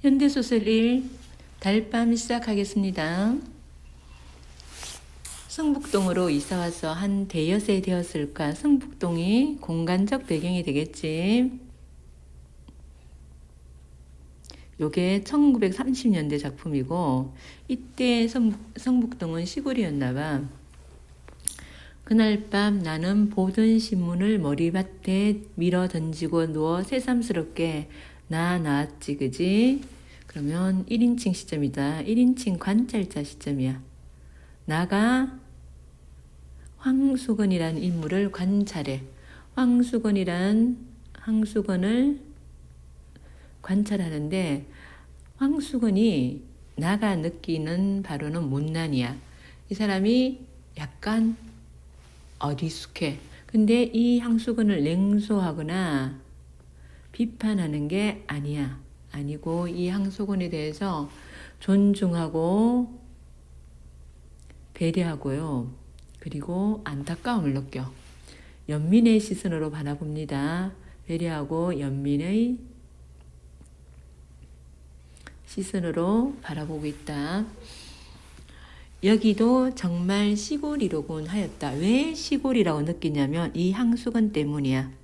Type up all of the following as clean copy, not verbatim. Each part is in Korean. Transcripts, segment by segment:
현대소설 1 달밤 시작하겠습니다. 성북동으로 이사와서 한 대여세 되었을까. 성북동이 공간적 배경이 되겠지. 요게 1930년대 작품이고 이때 성북동은 시골이었나봐. 그날 밤 나는 보던 신문을 머리맡에 밀어 던지고 누워 새삼스럽게 나왔지, 그지? 그러면 1인칭 시점이다. 1인칭 관찰자 시점이야. 나가 황수건이라는 인물을 관찰해. 황수건을 관찰하는데 황수건이 나가 느끼는 바로는 못난이야. 이 사람이 약간 어리숙해. 근데 이 황수건을 냉소하거나 비판하는 게 아니야. 아니고 이 황수건에 대해서 존중하고 배려하고요. 그리고 안타까움을 느껴. 연민의 시선으로 바라봅니다. 배려하고 연민의 시선으로 바라보고 있다. 여기도 정말 시골이로군 하였다. 왜 시골이라고 느끼냐면 이 황수건 때문이야.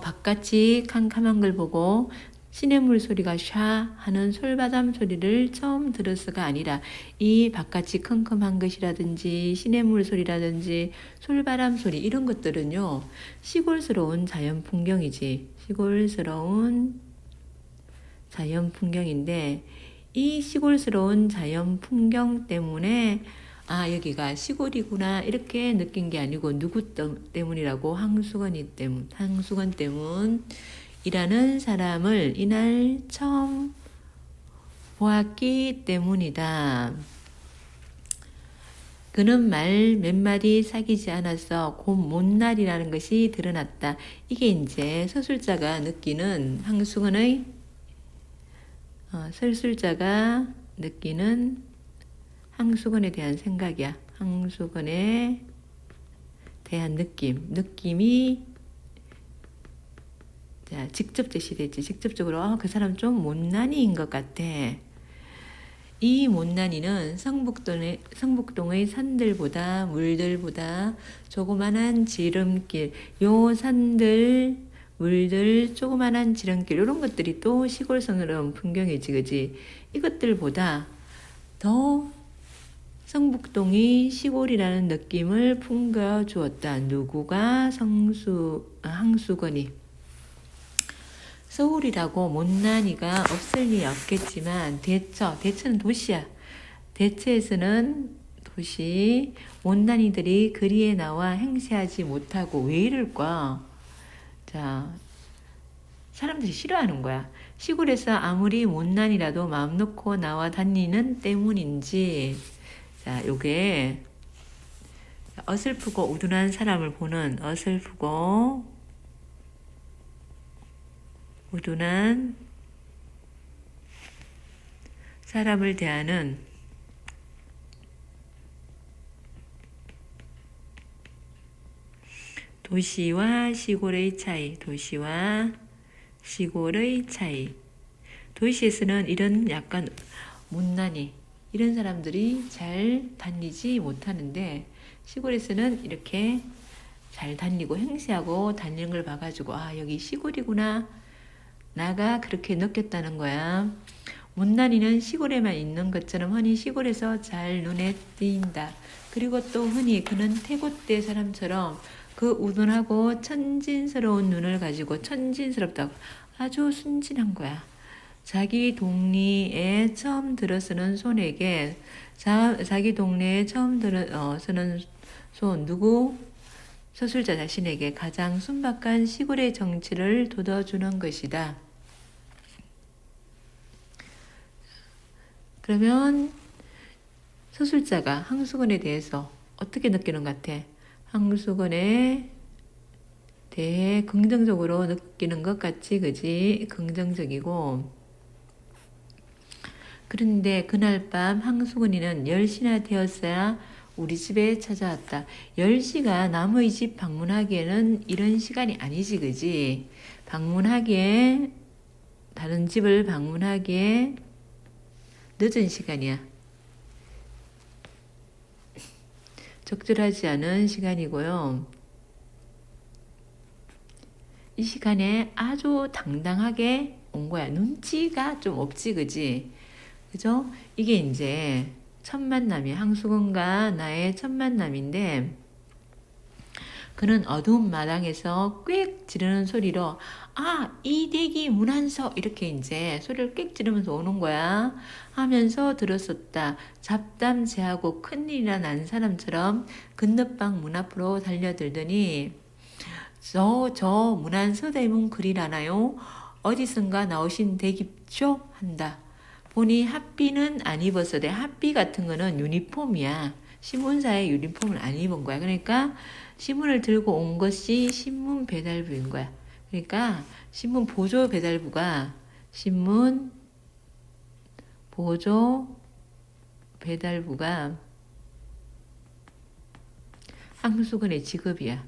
바깥이 캄캄한 걸 보고 시냇물 소리가 샤 하는 솔바람 소리를 처음 들었어가 아니라 이 바깥이 컴컴한 것이라든지 시냇물 소리라든지 솔바람 소리 이런 것들은요 시골스러운 자연 풍경이지. 시골스러운 자연 풍경인데 이 시골스러운 자연 풍경 때문에 여기가 시골이구나 이렇게 느낀 게 아니고 누구 때문이라고 황수건 때문이라는 사람을 이날 처음 보았기 때문이다. 그는 말 몇 마디 사귀지 않아서 곧 못날이라는 것이 드러났다. 이게 이제 서술자가 느끼는 서술자가 느끼는 황수건에 대한 생각이야. 황수건에 대한 느낌이 직접 제시되지. 직접적으로 그 사람 좀 못난이인 것 같아. 이 못난이는 성북동의 산들보다 물들보다 조그만한 지름길, 요 산들 물들 조그만한 지름길 이런 것들이 또 시골성스러운 풍경이지, 그지? 이것들보다 더 성북동이 시골이라는 느낌을 풍겨주었다. 누구가? 황수건이. 서울이라고 못난이가 없을 리 없겠지만 대처는 도시야. 대처에서는 도시 못난이들이 거리에 나와 행세하지 못하고 왜 이럴까? 사람들이 싫어하는 거야. 시골에서 아무리 못난이라도 마음 놓고 나와 다니는 때문인지. 요게 어설프고 우둔한 사람을 보는 어설프고 우둔한 사람을 대하는 도시와 시골의 차이. 도시에서는 이런 약간 못난이 이런 사람들이 잘 다니지 못하는데 시골에서는 이렇게 잘 다니고 행세하고 다니는 걸 봐가지고 여기 시골이구나. 나가 그렇게 느꼈다는 거야. 못난이는 시골에만 있는 것처럼 흔히 시골에서 잘 눈에 띄인다. 그리고 또 흔히 그는 태고대 사람처럼 그 우둔하고 천진스러운 눈을 가지고 천진스럽다고 아주 순진한 거야. 자기 동리에 처음 들어서는 손에게 자기 동네에 처음 들어서는 손 누구? 서술자 자신에게 가장 순박한 시골의 정치를 돋워주는 것이다. 그러면 서술자가 황수건에 대해서 어떻게 느끼는 것 같아? 황수건에 대해 긍정적으로 느끼는 것 같지, 그지? 긍정적이고. 그런데 그날 밤 황수건이는 10시나 되었어야 우리 집에 찾아왔다. 10시가 남의 집 방문하기에는 이런 시간이 아니지, 그지? 방문하기에 다른 집을 방문하기에 늦은 시간이야. 적절하지 않은 시간이고요. 이 시간에 아주 당당하게 온 거야. 눈치가 좀 없지, 그지? 그죠? 이게 이제 첫 만남이야. 항수근과 나의 첫 만남인데, 그는 어두운 마당에서 꽥 지르는 소리로 이댁이 문안서 이렇게 이제 소리를 꽥 지르면서 오는 거야. 하면서 들었었다. 잡담제하고 큰일이나 난 사람처럼 건너방 문 앞으로 달려들더니 저 문안서 대문 글이라나요? 어디선가 나오신 댁입쇼? 한다. 보니 핫비는 안 입었어대. 핫비 같은 거는 유니폼이야. 신문사의 유니폼을 안 입은 거야. 그러니까 신문을 들고 온 것이 신문 배달부인 거야. 그러니까 신문 보조 배달부가 신문 보조 배달부가 항수근의 직업이야.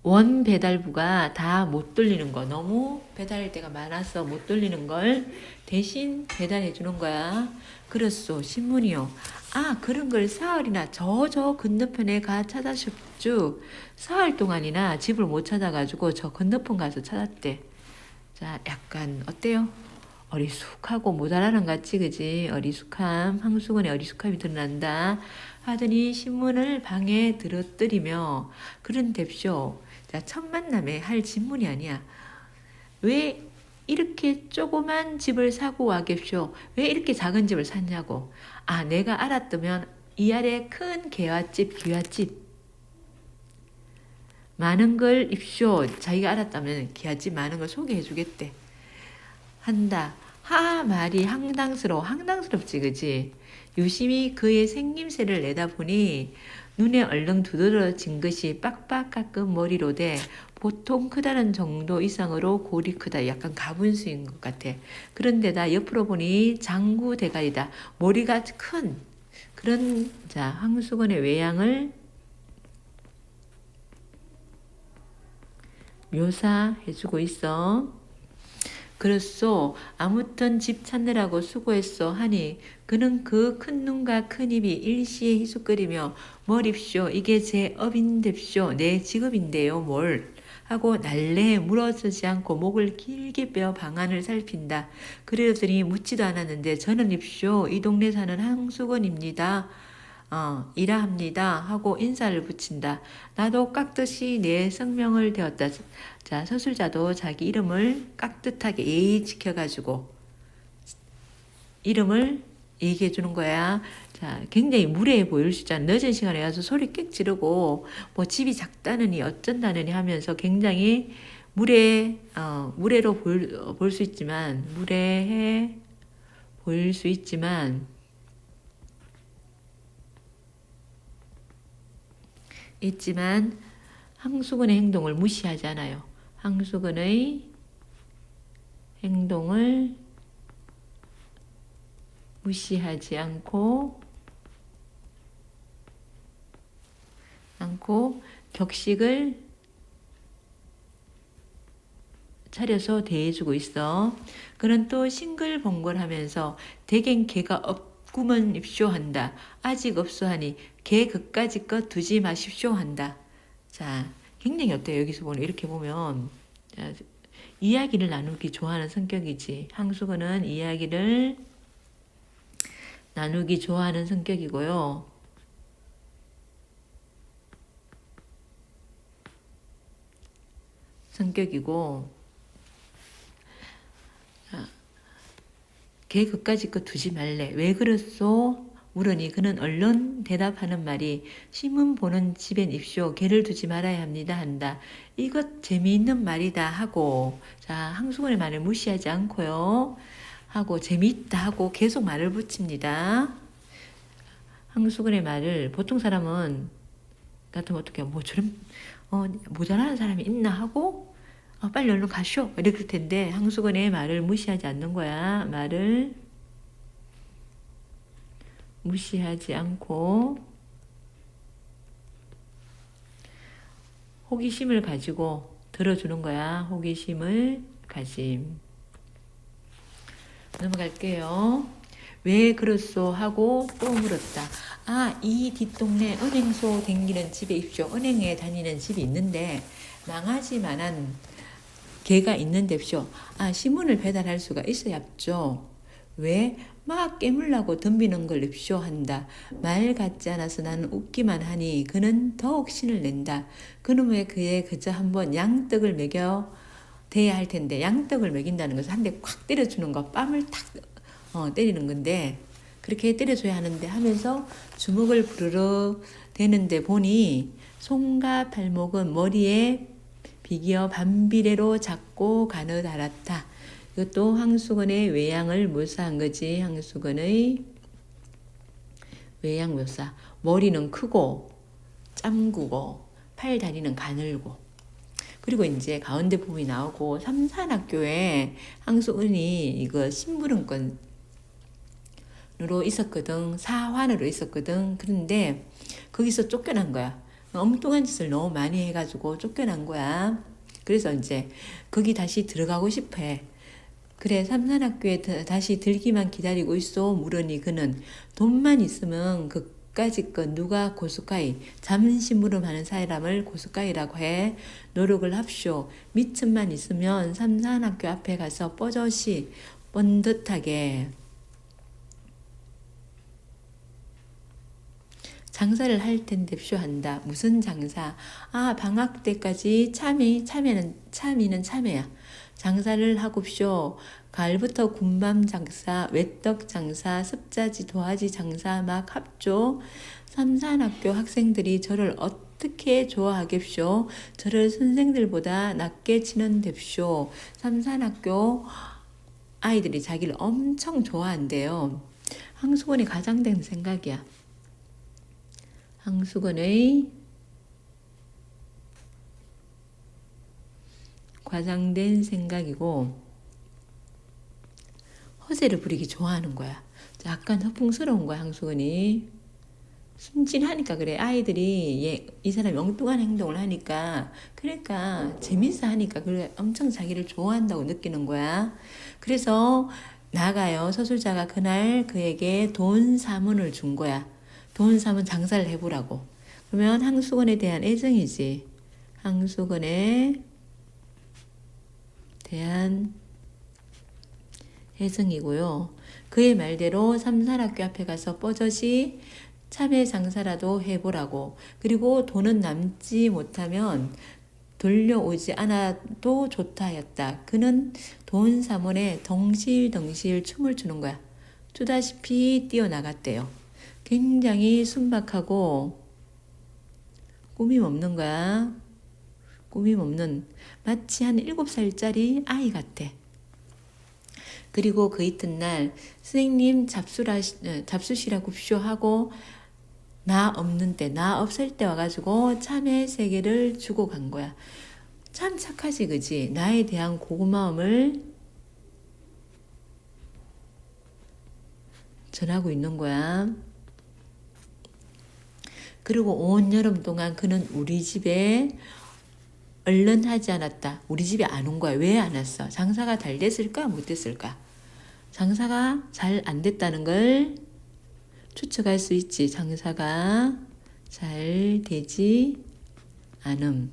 원 배달부가 다 못 돌리는 거, 너무 배달할 때가 많아서 못 돌리는 걸 대신 배달해 주는 거야. 그렇소, 신문이요. 그런 걸 사흘이나 저 건너편에 가 찾아셨죠. 사흘 동안이나 집을 못 찾아가지고 저 건너편 가서 찾았대. 자, 약간 어때요? 어리숙하고 모자라는 같이, 그지? 어리숙함, 항수근의 어리숙함이 드러난다 하더니 신문을 방에 들어뜨리며 그런답쇼. 자, 첫 만남에 할 질문이 아니야. 왜 이렇게 조그만 집을 사고 와겠쇼? 왜 이렇게 작은 집을 샀냐고. 내가 알았다면 이 아래 큰 개화집, 귀화집 많은 걸 입쇼. 자기가 알았다면 개화집 많은 걸 소개해 주겠대. 한다. 말이 황당스럽지, 그지? 유심히 그의 생김새를 내다보니 눈에 얼렁 두드러진 것이 빡빡 깎은 머리로돼 보통 크다는 정도 이상으로 골이 크다. 약간 가분수인 것 같아. 그런데다 옆으로 보니 장구 대가리다. 머리가 큰 그런 자 황수건의 외양을 묘사해주고 있어. 그렇소. 아무튼 집 찾느라고 수고했소 하니 그는 그 큰 눈과 큰 입이 일시에 희숙거리며 뭐립쇼 이게 제 업인뎁쇼 내 직업인데요 뭘 하고 날래에 물어서지 않고 목을 길게 빼어 방안을 살핀다. 그러더니 묻지도 않았는데 저는 입쇼 이 동네 사는 항수건입니다. 이라 합니다 하고 인사를 붙인다. 나도 깍듯이 내 성명을 대었다. 자, 서술자도 자기 이름을 깍듯하게 예의 지켜가지고 이름을 얘기해 주는 거야. 자, 굉장히 무례해 보일 수 있잖아. 늦은 시간에 와서 소리 꽥 지르고 뭐 집이 작다느니 어쩐다느니 하면서 굉장히 무례로 볼 수 있지만 무례해 보일 수 있지만 항수근의 행동을 무시하지 않아요. 항수근의 행동을 무시하지 않고 격식을 차려서 대해주고 있어. 그는 또 싱글벙글하면서 대갱 개가 없구먼 입쇼 한다. 아직 없소 하니 개 그까짓 것 두지 마십쇼 한다. 자, 굉장히 어때요? 여기서 보면 이렇게 보면 자, 이야기를 나누기 좋아하는 성격이지. 항수근은 이야기를 나누기 좋아하는 성격이고요. 걔 그까짓 거 두지 말래. 왜 그랬소? 물으니 그는 얼른 대답하는 말이 신문 보는 집엔 입쇼 걔를 두지 말아야 합니다 한다. 이것 재미있는 말이다 하고 자 항수근의 말을 무시하지 않고요. 하고 재미있다 하고 계속 말을 붙입니다. 항수근의 말을 보통 사람은 같으면 어떻게 뭐 저런 모자라는 사람이 있나 하고 빨리 얼른 가쇼 이렇게 텐데 항수근의 말을 무시하지 않는 거야. 말을 무시하지 않고 호기심을 가지고 들어주는 거야. 호기심을 가짐. 넘어갈게요. 왜 그렇소 하고 또 물었다. 아, 이 뒷동네 은행소 댕기는 집에 입쇼. 은행에 다니는 집이 있는데 망하지만한 개가 있는데쇼. 아, 신문을 배달할 수가 있어야죠. 왜? 막 깨물라고 덤비는 걸 입쇼 한다. 말 같지 않아서 나는 웃기만 하니 그는 더욱 신을 낸다. 그놈의 그에 그저 한번 양떡을 먹여 대야 할 텐데, 양떡을 먹인다는 것은 한 대 콱 때려주는 거, 뺨을 탁 때리는 건데, 그렇게 때려줘야 하는데 하면서 주먹을 부르르 대는데 보니 손과 발목은 머리에 비기어 반비례로 잡고 가느다랗다. 이것도 황수건의 외양을 묘사한 거지. 황수건의 외양 묘사. 머리는 크고 짱구고 팔 다리는 가늘고. 그리고 이제 가운데 부분이 나오고 삼산학교에 황수은이 이거 심부름권으로 있었거든. 사환으로 있었거든. 그런데 거기서 쫓겨난 거야. 엉뚱한 짓을 너무 많이 해가지고 쫓겨난 거야. 그래서 이제 거기 다시 들어가고 싶어 해. 그래, 삼산학교에 다시 들기만 기다리고 있어. 물으니 그는 돈만 있으면 그까짓 것 누가 고스까이, 잠심부름하는 사람을 고스까이라고 해. 노력을 합쇼. 미천만 있으면 삼산학교 앞에 가서 뻐젓이 번듯하게 장사를 할 텐데쇼 한다. 무슨 장사? 아, 방학 때까지 참이는 참외야. 장사를 하고쇼. 가을부터 군밤 장사, 외떡 장사, 습자지, 도화지 장사 막 합죠. 삼산학교 학생들이 저를 어떻게 좋아하겠쇼? 저를 선생들보다 낮게 치는 뎁쇼. 삼산학교 아이들이 자기를 엄청 좋아한대요. 황수건이 가장된 생각이야. 황수건의 과장된 생각이고 허세를 부리기 좋아하는 거야. 약간 허풍스러운 거야. 황수건이 순진하니까 그래. 아이들이 이 사람이 엉뚱한 행동을 하니까, 그러니까 재밌어 하니까 그래, 엄청 자기를 좋아한다고 느끼는 거야. 그래서 나가요. 서술자가 그날 그에게 돈 사문을 준 거야. 돈 사문 장사를 해보라고. 그러면 황수건에 대한 애정이지. 황수건에 대한 애정이고요. 그의 말대로 삼산학교 앞에 가서 뻐젓이 참외 장사라도 해보라고. 그리고 돈은 남지 못하면 돌려오지 않아도 좋다 하였다. 그는 돈 사문에 덩실덩실 춤을 추는 거야. 추다시피 뛰어나갔대요. 굉장히 순박하고 꾸밈 없는 거야. 꾸밈 없는, 마치 한 7살짜리 아이 같아. 그리고 그 이튿날 선생님 잡수시라고 하고 나 없는 때, 나 없을 때 와가지고 참외 3개를 주고 간 거야. 참 착하지, 그지? 나에 대한 고마움을 전하고 있는 거야. 그리고 온 여름 동안 그는 우리 집에 얼른 하지 않았다. 우리 집에 안 온 거야. 왜 안 왔어? 장사가 잘 됐을까? 못 됐을까? 장사가 잘 안 됐다는 걸 추측할 수 있지. 장사가 잘 되지 않음.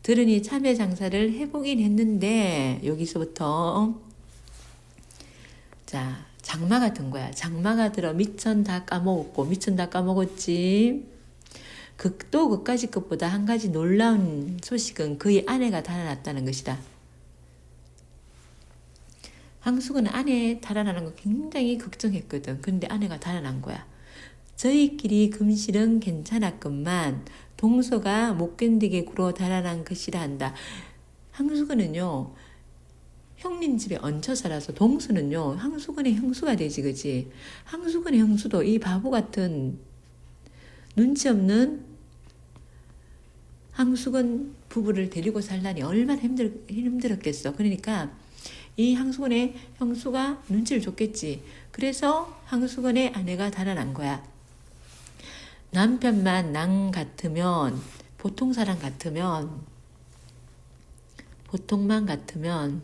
들으니 참외 장사를 해보긴 했는데 여기서부터 자, 장마가 든 거야. 장마가 들어 미천 다 까먹었고, 미천 다 까먹었지. 또 그까지 것보다 한 가지 놀라운 소식은 그의 아내가 달아났다는 것이다. 황수건은 아내 달아나는 거 굉장히 걱정했거든. 근데 아내가 달아난 거야. 저희끼리 금실은 괜찮았건만 동서가 못 견디게 굴어 달아난 것이라 한다. 황수건은요, 형님 집에 얹혀 살아서 동서는요, 황수건의 형수가 되지, 그지? 황수건의 형수도 이 바보 같은 눈치 없는 황수건 부부를 데리고 살라니 얼마나 힘들었겠어. 그러니까 이 황수건의 형수가 눈치를 줬겠지. 그래서 황수건의 아내가 달아난 거야. 남편만 남 같으면 보통 사람 같으면, 보통만 같으면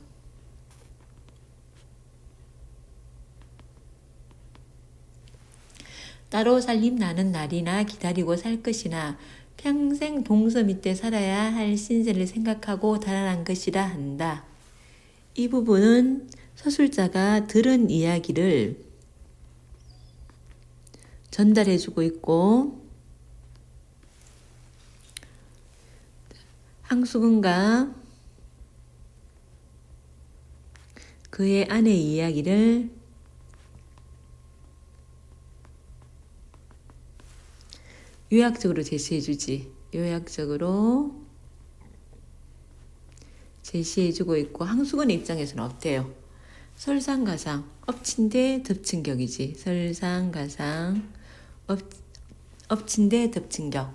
따로 살림 나는 날이나 기다리고 살 것이나 평생 동서 밑에 살아야 할 신세를 생각하고 달아난 것이라 한다. 이 부분은 서술자가 들은 이야기를 전달해주고 있고, 황수근과 그의 아내의 이야기를 요약적으로 제시해주지. 요약적으로 제시해주고 있고, 황수근의 입장에서는 어때요? 설상가상, 엎친 데 덮친 격이지. 설상가상, 엎친 데 덮친 격.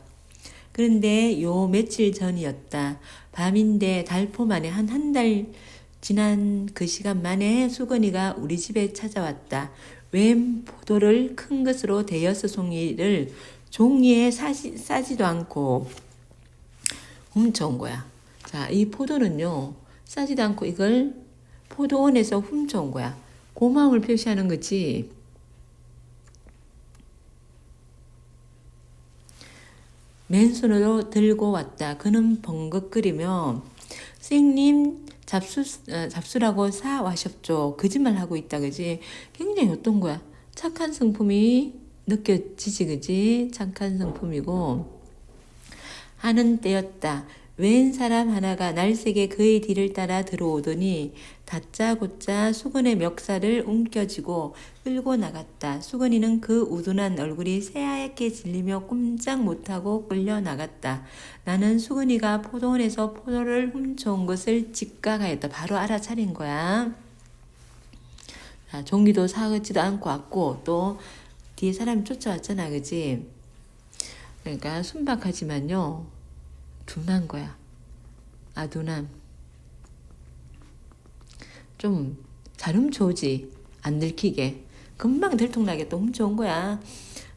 그런데 요 며칠 전이었다. 밤인데 달포 만에 한 달 지난 그 시간 만에 수건이가 우리 집에 찾아왔다. 웬 포도를 큰 것으로 대여섯 송이를 종이에 싸지도 않고 훔쳐온 거야. 자, 이 포도는요, 싸지도 않고 이걸 포도원에서 훔쳐온 거야. 고마움을 표시하는 거지. 맨손으로 들고 왔다. 그는 벙긋거리며 선생님 잡수라고 사 와셨죠. 거짓말하고 있다. 그지? 굉장히 어떤 거야. 착한 성품이 느껴지지. 그지? 착한 성품이고 하는 때였다. 웬 사람 하나가 날쌔게 그의 뒤를 따라 들어오더니 다짜고짜 수건의 멱살을 움켜쥐고 끌고 나갔다. 수건이는 그 우둔한 얼굴이 새하얗게 질리며 꼼짝 못하고 끌려 나갔다. 나는 수건이가 포도원에서 포도를 훔쳐온 것을 직각하였다. 바로 알아차린 거야. 자, 종기도 사지도 않고 왔고 또 뒤에 사람이 쫓아왔잖아. 그지? 그러니까 순박하지만요. 둔한 거야. 둔함. 좀 잘 훔쳐오지. 안 들키게. 금방 들통나게 또 훔쳐온 거야.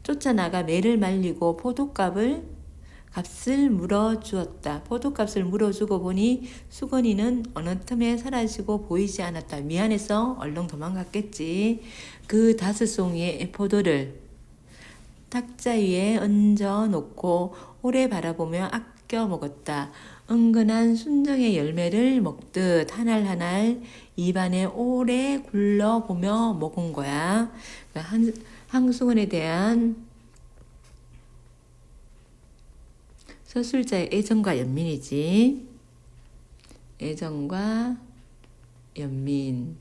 쫓아나가 매를 말리고 값을 물어주었다. 포도값을 물어주고 보니 수건이는 어느 틈에 사라지고 보이지 않았다. 미안해서 얼른 도망갔겠지. 그 5송이의 포도를 탁자 위에 얹어 놓고 오래 바라보며 아껴 먹었다. 은근한 순정의 열매를 먹듯 한 알 한 알 입안에 오래 굴러보며 먹은 거야. 황수건에 대한 서술자의 애정과 연민이지. 애정과 연민.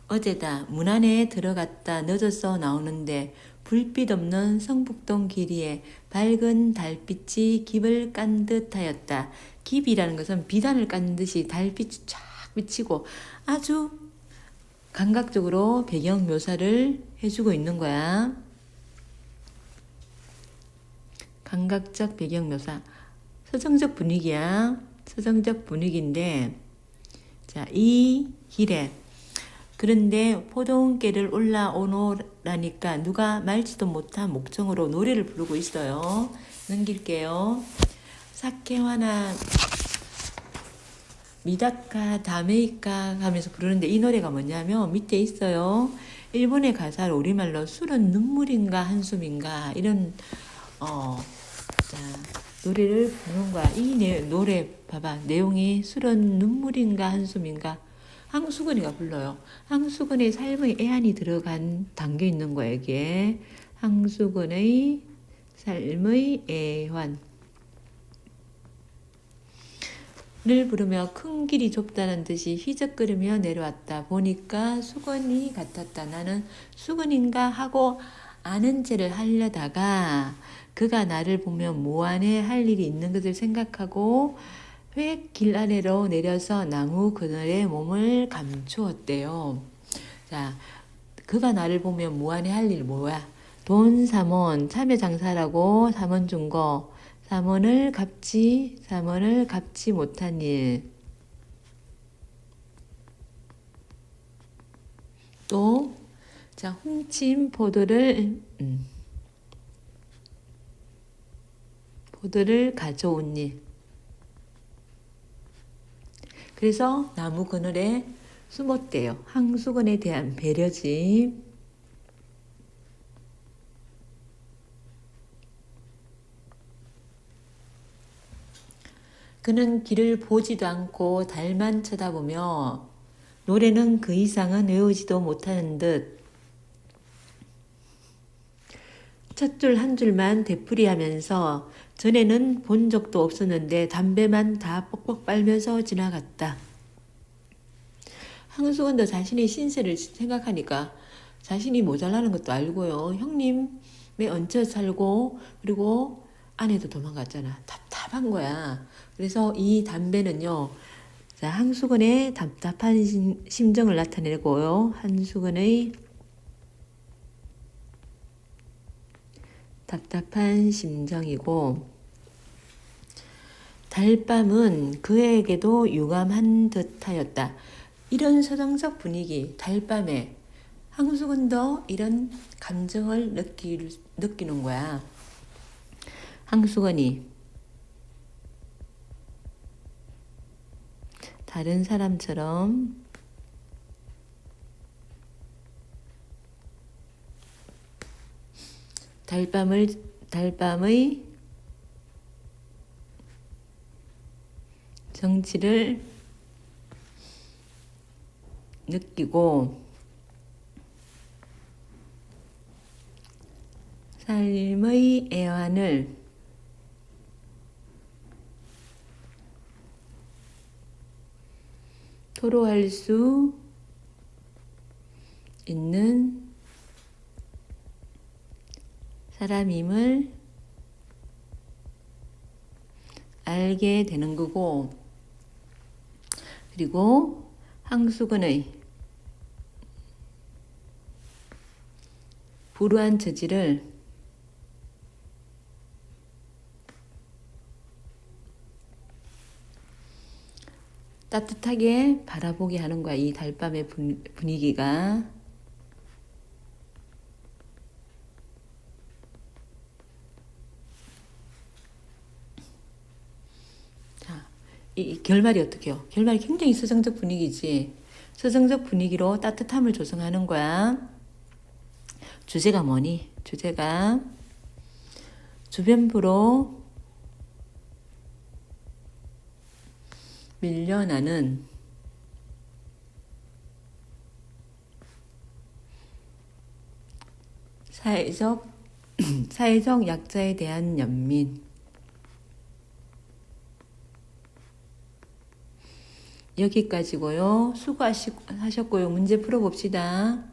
어제다. 문 안에 들어갔다 늦어서 나오는데 불빛 없는 성북동 길이에 밝은 달빛이 깁을 깐 듯하였다. 깁이라는 것은 비단을 깐 듯이 달빛이 쫙 비치고 아주 감각적으로 배경 묘사를 해주고 있는 거야. 감각적 배경 묘사. 서정적 분위기야. 서정적 분위기인데, 자, 이 길에 그런데 포도원길을 올라오노라니까 누가 말지도 못한 목청으로 노래를 부르고 있어요. 넘길게요. 사케와나 미다카 다메이카 하면서 부르는데 이 노래가 뭐냐면 밑에 있어요. 일본의 가사를 우리말로 술은 눈물인가 한숨인가 이런 자, 노래를 부르는 거야. 이 노래 봐봐. 내용이 술은 눈물인가 한숨인가. 황수근이가 불러요. 황수근의 삶의 애환이 담겨 있는 거야, 이게. 황수근의 삶의 애환. 를 부르며 큰 길이 좁다는 듯이 휘적거리며 내려왔다. 보니까 수건이 같았다. 나는 수건인가 하고 아는 체를 하려다가 그가 나를 보면 모안에 할 일이 있는 것을 생각하고 획 길 아래로 내려서 나무 그늘에 몸을 감추었대요. 자, 그가 나를 보면 모안에 할 일 뭐야? 돈 3원, 참외 장사라고 3원 준 거, 3원을 갚지 못한 일. 또, 자, 훔친 포도를, 포도를 가져온 일. 그래서 나무 그늘에 숨었대요. 항수건에 대한 배려지. 그는 길을 보지도 않고 달만 쳐다보며 노래는 그 이상은 외우지도 못하는 듯 첫 줄 한 줄만 되풀이하면서 전에는 본 적도 없었는데 담배만 다 뻑뻑 빨면서 지나갔다. 항수건도 자신의 신세를 생각하니까 자신이 모자라는 것도 알고요. 형님에 얹혀 살고 그리고 아내도 도망갔잖아. 답답한 거야. 그래서 이 담배는요. 자, 항수건의 답답한 심정을 나타내고요. 항수건의 답답한 심정이고 달밤은 그에게도 유감한 듯하였다. 이런 서정적 분위기, 달밤에 항수건도 이런 감정을 느끼는 거야. 항수건이 다른 사람처럼 달밤의 정취를 느끼고 삶의 애환을 토로할 수 있는 사람임을 알게 되는 거고, 그리고 항수건의 불우한 처지를 따뜻하게 바라보게 하는 거야. 이 달밤의 분위기가. 자, 이 결말이 어떻게요? 결말이 굉장히 서정적 분위기지. 서정적 분위기로 따뜻함을 조성하는 거야. 주제가 뭐니? 주제가 주변부로 밀려나는 사회적 약자에 대한 연민. 여기까지고요. 수고하셨고요. 문제 풀어봅시다.